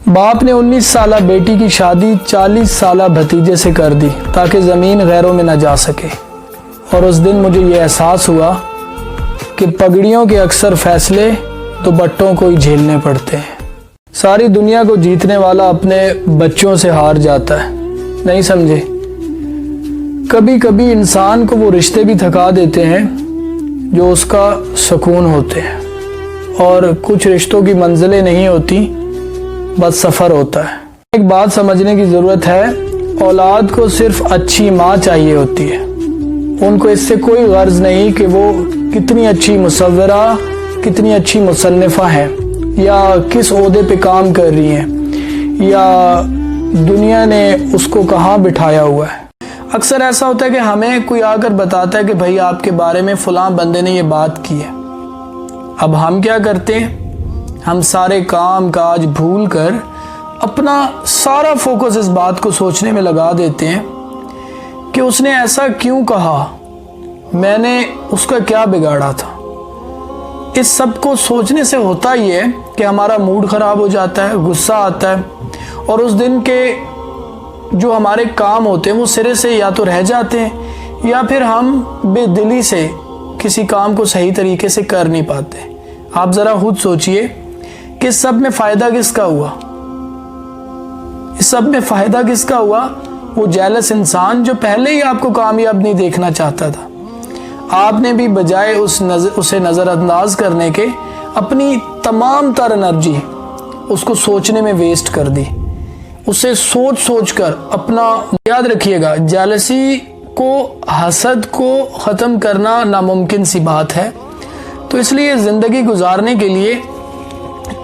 باپ نے 19 سالہ بیٹی کی شادی 40 سالہ بھتیجے سے کر دی تاکہ زمین غیروں میں نہ جا سکے، اور اس دن مجھے یہ احساس ہوا کہ پگڑیوں کے اکثر فیصلے دوپٹوں کو ہی جھیلنے پڑتے ہیں۔ ساری دنیا کو جیتنے والا اپنے بچوں سے ہار جاتا ہے، نہیں سمجھے؟ کبھی کبھی انسان کو وہ رشتے بھی تھکا دیتے ہیں جو اس کا سکون ہوتے ہیں، اور کچھ رشتوں کی منزلیں نہیں ہوتی، بس سفر ہوتا ہے۔ ایک بات سمجھنے کی ضرورت ہے، اولاد کو صرف اچھی ماں چاہیے ہوتی ہے، ان کو اس سے کوئی غرض نہیں کہ وہ کتنی اچھی مصورہ، کتنی اچھی مصنفہ ہیں، یا کس عہدے پہ کام کر رہی ہیں، یا دنیا نے اس کو کہاں بٹھایا ہوا ہے۔ اکثر ایسا ہوتا ہے کہ ہمیں کوئی آ کر بتاتا ہے کہ بھائی آپ کے بارے میں فلاں بندے نے یہ بات کی ہے۔ اب ہم کیا کرتے ہیں؟ ہم سارے کام کاج بھول کر اپنا سارا فوکس اس بات کو سوچنے میں لگا دیتے ہیں کہ اس نے ایسا کیوں کہا، میں نے اس کا کیا بگاڑا تھا۔ اس سب کو سوچنے سے ہوتا یہ ہے کہ ہمارا موڈ خراب ہو جاتا ہے، غصہ آتا ہے، اور اس دن کے جو ہمارے کام ہوتے ہیں وہ سرے سے یا تو رہ جاتے ہیں، یا پھر ہم بے دلی سے کسی کام کو صحیح طریقے سے کر نہیں پاتے۔ آپ ذرا خود سوچئے کہ اس سب میں فائدہ کس کا ہوا؟ اس سب میں فائدہ کس کا ہوا؟ وہ جیلس انسان جو پہلے ہی آپ کو کامیاب نہیں دیکھنا چاہتا تھا۔ آپ نے بھی بجائے اسے نظر انداز کرنے کے اپنی تمام تر انرجی اس کو سوچنے میں ویسٹ کر دی، اسے سوچ سوچ کر اپنا۔ یاد رکھیے گا، جیلسی کو، حسد کو ختم کرنا ناممکن سی بات ہے، تو اس لیے زندگی گزارنے کے لیے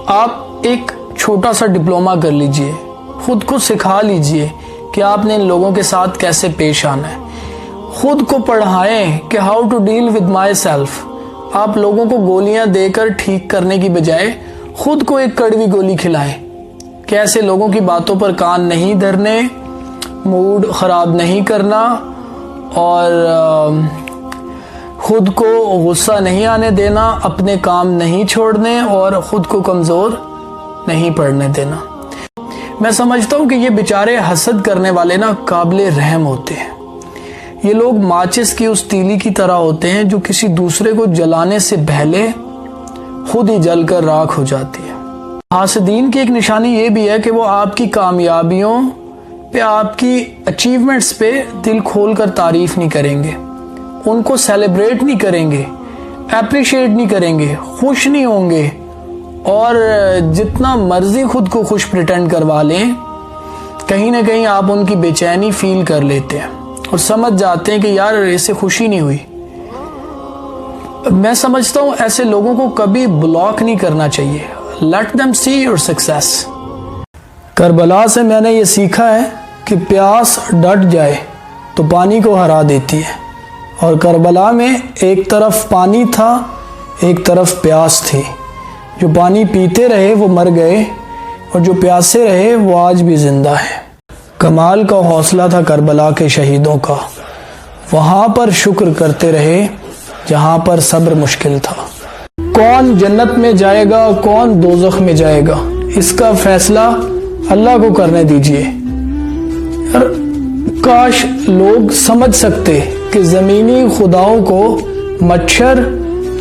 آپ ایک چھوٹا سا ڈپلومہ کر لیجئے، خود کو سکھا لیجئے کہ آپ نے ان لوگوں کے ساتھ کیسے پیش آنا ہے۔ خود کو پڑھائیں کہ how to deal with myself. آپ لوگوں کو گولیاں دے کر ٹھیک کرنے کی بجائے خود کو ایک کڑوی گولی کھلائیں کہ ایسے لوگوں کی باتوں پر کان نہیں دھرنے، موڈ خراب نہیں کرنا، اور خود کو غصہ نہیں آنے دینا، اپنے کام نہیں چھوڑنے، اور خود کو کمزور نہیں پڑنے دینا۔ میں سمجھتا ہوں کہ یہ بیچارے حسد کرنے والے نا قابل رحم ہوتے ہیں۔ یہ لوگ ماچس کی اس تیلی کی طرح ہوتے ہیں جو کسی دوسرے کو جلانے سے پہلے خود ہی جل کر راکھ ہو جاتی ہے۔ حاسدین کی ایک نشانی یہ بھی ہے کہ وہ آپ کی کامیابیوں پہ، آپ کی اچیومنٹس پہ دل کھول کر تعریف نہیں کریں گے، ان کو سیلیبریٹ نہیں کریں گے، اپریشیٹ نہیں کریں گے، خوش نہیں ہوں گے، اور جتنا مرضی خود کو خوش پریٹینڈ کروا لیں، کہیں نہ کہیں آپ ان کی بے چینی فیل کر لیتے ہیں اور سمجھ جاتے ہیں کہ یار اسے خوشی نہیں ہوئی۔ میں سمجھتا ہوں ایسے لوگوں کو کبھی بلاک نہیں کرنا چاہیے۔ Let them see your success۔ Karbala سے میں نے یہ سیکھا ہے کہ پیاس ڈٹ جائے تو پانی کو ہرا دیتی ہے، اور کربلا میں ایک طرف پانی تھا، ایک طرف پیاس تھی۔ جو پانی پیتے رہے وہ مر گئے، اور جو پیاسے رہے وہ آج بھی زندہ ہے۔ کمال کا حوصلہ تھا کربلا کے شہیدوں کا، وہاں پر شکر کرتے رہے جہاں پر صبر مشکل تھا۔ کون جنت میں جائے گا، کون دوزخ میں جائے گا، اس کا فیصلہ اللہ کو کرنے دیجئے۔ کاش لوگ سمجھ سکتے کہ زمینی خداؤں کو مچھر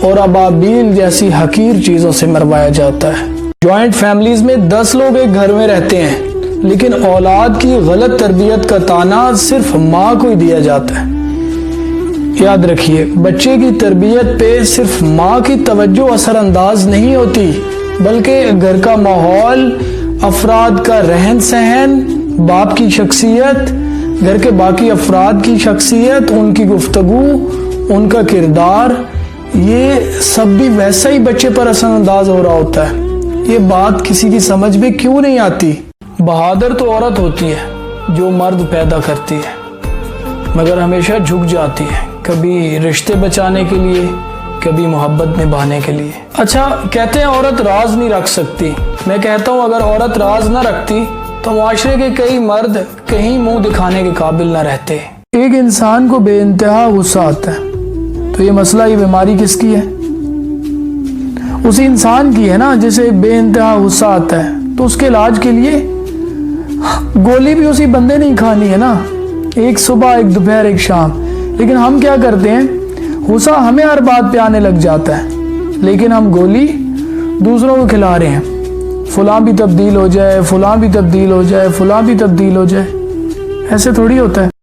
اور ابابیل جیسی حقیر چیزوں سے مروایا جاتا ہے۔ جوائنٹ فیملیز میں 10 لوگ ایک گھر میں رہتے ہیں، لیکن اولاد کی غلط تربیت کا طعنہ صرف ماں کو ہی دیا جاتا ہے۔ یاد رکھیے، بچے کی تربیت پہ صرف ماں کی توجہ اثر انداز نہیں ہوتی، بلکہ گھر کا ماحول، افراد کا رہن سہن، باپ کی شخصیت، گھر کے باقی افراد کی شخصیت، ان کی گفتگو، ان کا کردار، یہ سب بھی ویسا ہی بچے پر اثر انداز ہو رہا ہوتا ہے۔ یہ بات کسی کی سمجھ میں کیوں نہیں آتی؟ بہادر تو عورت ہوتی ہے جو مرد پیدا کرتی ہے، مگر ہمیشہ جھک جاتی ہے، کبھی رشتے بچانے کے لیے، کبھی محبت نبھانے کے لیے۔ اچھا، کہتے ہیں عورت راز نہیں رکھ سکتی۔ میں کہتا ہوں اگر عورت راز نہ رکھتی تو معاشرے کے کئی مرد کہیں منہ دکھانے کے قابل نہ رہتے۔ ایک انسان کو بے انتہا غصہ آتا ہے، تو یہ مسئلہ، یہ بیماری کس کی ہے؟ اسی انسان کی ہے نا جسے بے انتہا غصہ آتا ہے۔ تو اس کے علاج کے لیے گولی بھی اسی بندے نے ہی کھانی ہے نا، ایک صبح ایک دوپہر ایک شام. لیکن ہم کیا کرتے ہیں، غصہ ہمیں ہر بات پہ آنے لگ جاتا ہے، لیکن ہم گولی دوسروں کو کھلا رہے ہیں. فلاں بھی تبدیل ہو جائے، فلاں بھی تبدیل ہو جائے، فلاں بھی تبدیل ہو جائے. ایسے تھوڑی ہوتا ہے.